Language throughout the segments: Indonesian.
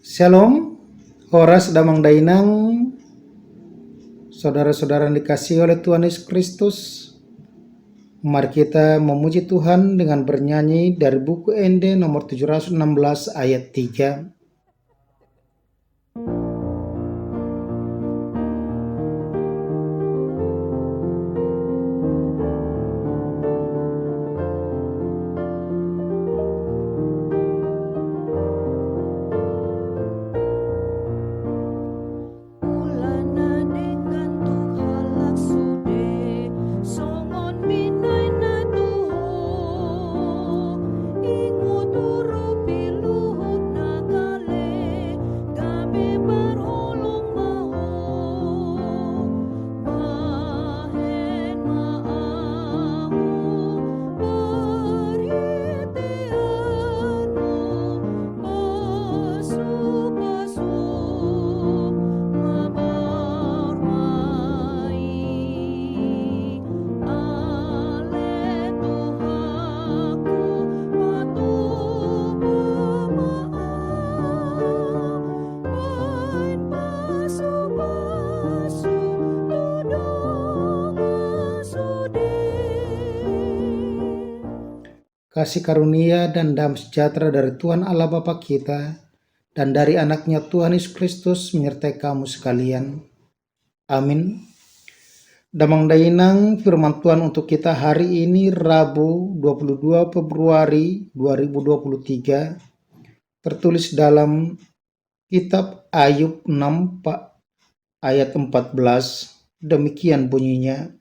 Shalom, Horas Damang Dainang, saudara-saudara yang dikasihi oleh Tuhan Yesus Kristus. Mari kita memuji Tuhan dengan bernyanyi dari buku ND nomor 716 ayat 3. Kasih karunia dan damai sejahtera dari Tuhan Allah Bapa kita dan dari anaknya Tuhan Yesus Kristus menyertai kamu sekalian. Amin. Damang Dainang firman Tuhan untuk kita hari ini Rabu 22 Februari 2023 tertulis dalam kitab Ayub 6 ayat 14. Demikian bunyinya.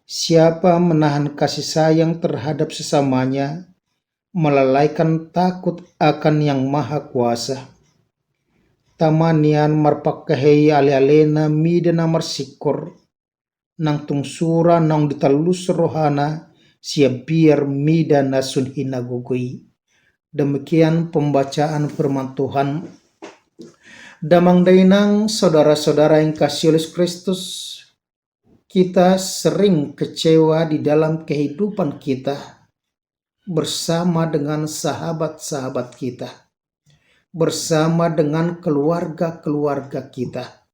Siapa menahan kasih sayang terhadap sesamanya, melalaikan takut akan yang maha kuasa. Tamanian marpakahei ale-alena midana marsikor, nang tungsura nang ditalus rohana, siap biar midana sunhina gugui. Demikian pembacaan firman Tuhan. Damang Dainang, saudara-saudara yang kasih oleh Kristus, kita sering kecewa di dalam kehidupan kita bersama dengan sahabat-sahabat kita, bersama dengan keluarga-keluarga kita.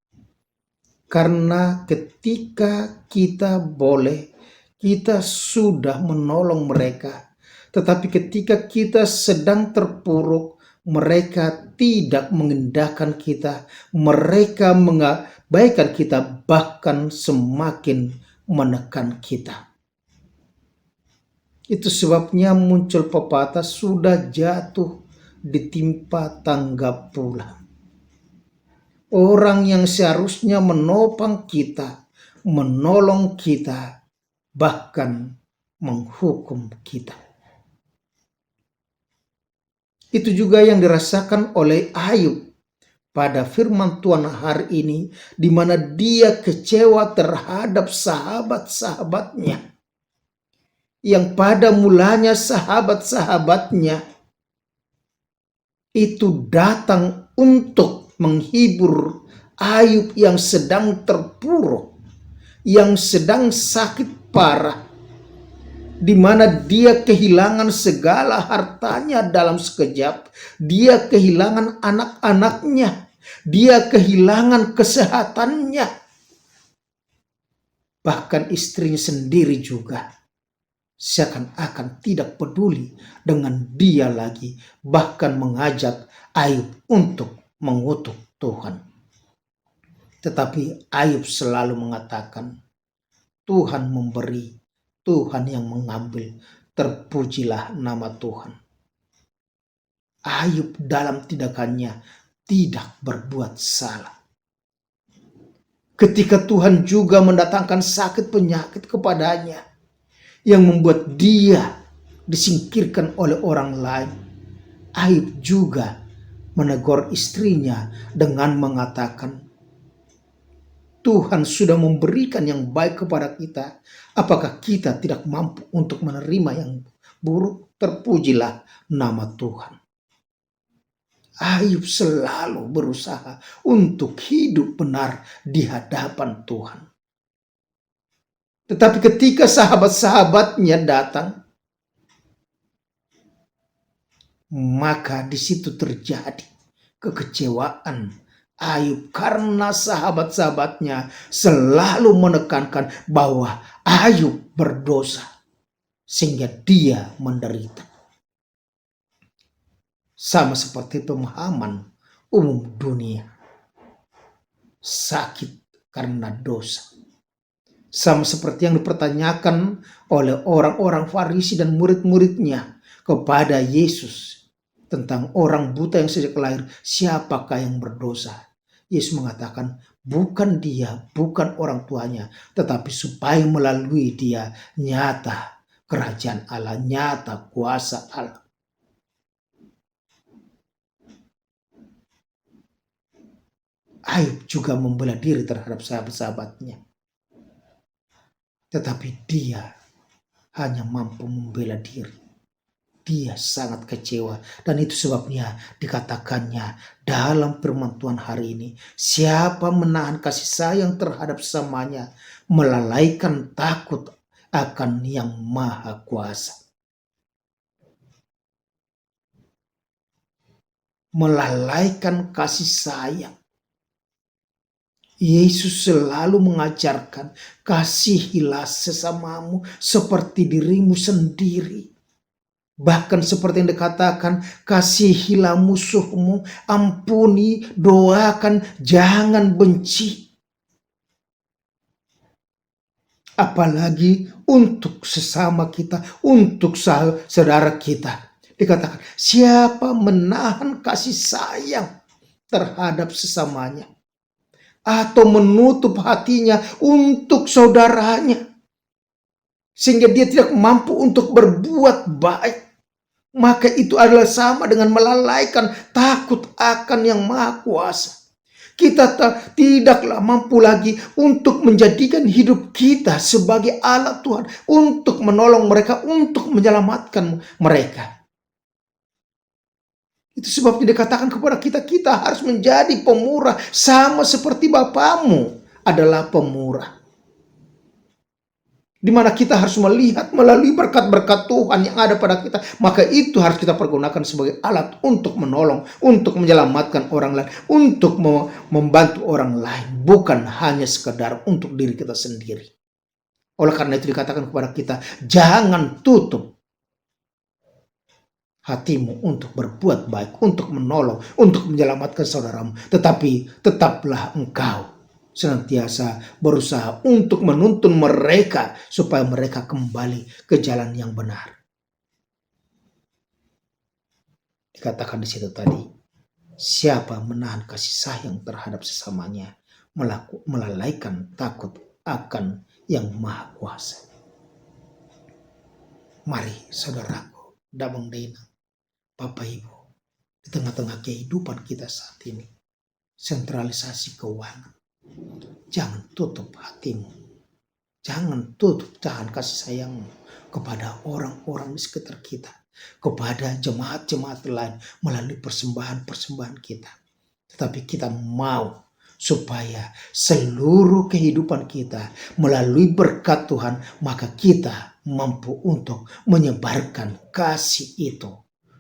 Karena ketika kita sudah menolong mereka, tetapi ketika kita sedang terpuruk, mereka tidak mengendahkan kita, mereka mengabaikan kita, bahkan semakin menekan kita. Itu sebabnya muncul pepatah sudah jatuh ditimpa tangga pula. Orang yang seharusnya menopang kita, menolong kita, bahkan menghukum kita. Itu juga yang dirasakan oleh Ayub pada firman Tuhan hari ini, di mana dia kecewa terhadap sahabat-sahabatnya. Yang pada mulanya sahabat-sahabatnya itu datang untuk menghibur Ayub yang sedang terpuruk, yang sedang sakit parah, di mana dia kehilangan segala hartanya dalam sekejap, dia kehilangan anak-anaknya, dia kehilangan kesehatannya, bahkan istrinya sendiri juga seakan-akan tidak peduli dengan dia lagi, bahkan mengajak Ayub untuk mengutuk Tuhan. Tetapi Ayub selalu mengatakan, Tuhan memberi, Tuhan yang mengambil, terpujilah nama Tuhan. Ayub dalam tindakannya tidak berbuat salah. Ketika Tuhan juga mendatangkan sakit penyakit kepadanya, yang membuat dia disingkirkan oleh orang lain, Ayub juga menegur istrinya dengan mengatakan, Tuhan sudah memberikan yang baik kepada kita, apakah kita tidak mampu untuk menerima yang buruk? Terpujilah nama Tuhan. Ayub selalu berusaha untuk hidup benar di hadapan Tuhan. Tetapi ketika sahabat-sahabatnya datang, maka di situ terjadi kekecewaan Ayub karena sahabat-sahabatnya selalu menekankan bahwa Ayub berdosa sehingga dia menderita. Sama seperti pemahaman umum dunia, sakit karena dosa. Sama seperti yang dipertanyakan oleh orang-orang Farisi dan murid-muridnya kepada Yesus tentang orang buta yang sejak lahir, siapakah yang berdosa? Yesus mengatakan, bukan dia, bukan orang tuanya, tetapi supaya melalui dia nyata kerajaan Allah, nyata kuasa Allah. Ayub juga membela diri terhadap sahabat-sahabatnya. Tetapi dia hanya mampu membela diri. Dia sangat kecewa. Dan itu sebabnya dikatakannya dalam firman Tuhan hari ini, siapa menahan kasih sayang terhadap sesamanya, melalaikan takut akan yang maha kuasa. Melalaikan kasih sayang. Yesus selalu mengajarkan, kasihilah sesamamu seperti dirimu sendiri. Bahkan seperti yang dikatakan, kasihilah musuhmu, ampuni, doakan, jangan benci. Apalagi untuk sesama kita, untuk saudara kita. Dikatakan, siapa menahan kasih sayang terhadap sesamanya, atau menutup hatinya untuk saudaranya, sehingga dia tidak mampu untuk berbuat baik, maka itu adalah sama dengan melalaikan takut akan yang maha kuasa. Kita tidaklah mampu lagi untuk menjadikan hidup kita sebagai alat Tuhan, untuk menolong mereka, untuk menyelamatkan mereka. Itu sebabnya dikatakan kepada kita, kita harus menjadi pemurah, sama seperti Bapamu adalah pemurah. Di mana kita harus melihat melalui berkat-berkat Tuhan yang ada pada kita, maka itu harus kita pergunakan sebagai alat untuk menolong, untuk menyelamatkan orang lain, untuk membantu orang lain, bukan hanya sekedar untuk diri kita sendiri. Oleh karena itu dikatakan kepada kita, jangan tutup hatimu untuk berbuat baik, untuk menolong, untuk menyelamatkan saudaramu. Tetapi tetaplah engkau senantiasa berusaha untuk menuntun mereka supaya mereka kembali ke jalan yang benar. Dikatakan di situ tadi, siapa menahan kasih sayang terhadap sesamanya, melalaikan takut akan yang maha kuasa. Mari saudaraku, damang dena, Bapak Ibu, di tengah-tengah kehidupan kita saat ini, sentralisasi keuangan, jangan tutup hatimu, jangan tutup tahan kasih sayangmu kepada orang-orang di sekitar kita, kepada jemaat-jemaat lain melalui persembahan-persembahan kita. Tetapi kita mau supaya seluruh kehidupan kita melalui berkat Tuhan, maka kita mampu untuk menyebarkan kasih itu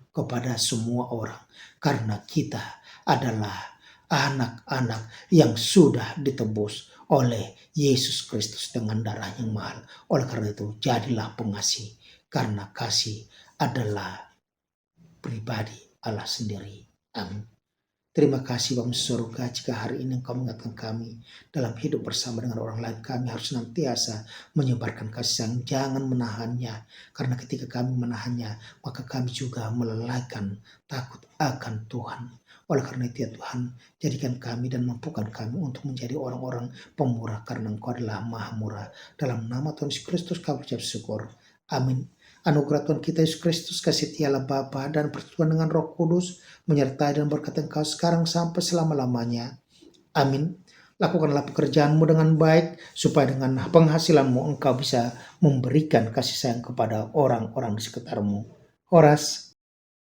kepada semua orang, karena kita adalah anak-anak yang sudah ditebus oleh Yesus Kristus dengan darah yang mahal. Oleh karena itu, jadilah pengasih, karena kasih adalah pribadi Allah sendiri. Amin. Terima kasih Bapa surga, jika hari ini Engkau mengingatkan kami dalam hidup bersama dengan orang lain, kami harus senantiasa menyebarkan kasih sayang, jangan menahannya. Karena ketika kami menahannya, maka kami juga melalaikan takut akan Tuhan. Oleh karena itu ya Tuhan, jadikan kami dan mampukan kami untuk menjadi orang-orang pemurah, karena Engkau adalah maha murah. Dalam nama Tuhan Yesus Kristus kami ucap syukur. Amin. Anugerah Tuhan kita Yesus Kristus, kasih tiala Bapa dan persekutuan dengan Roh Kudus menyertai dan berkat Engkau sekarang sampai selama-lamanya. Amin. Lakukanlah pekerjaanmu dengan baik, supaya dengan penghasilanmu Engkau bisa memberikan kasih sayang kepada orang-orang di sekitarmu. Horas.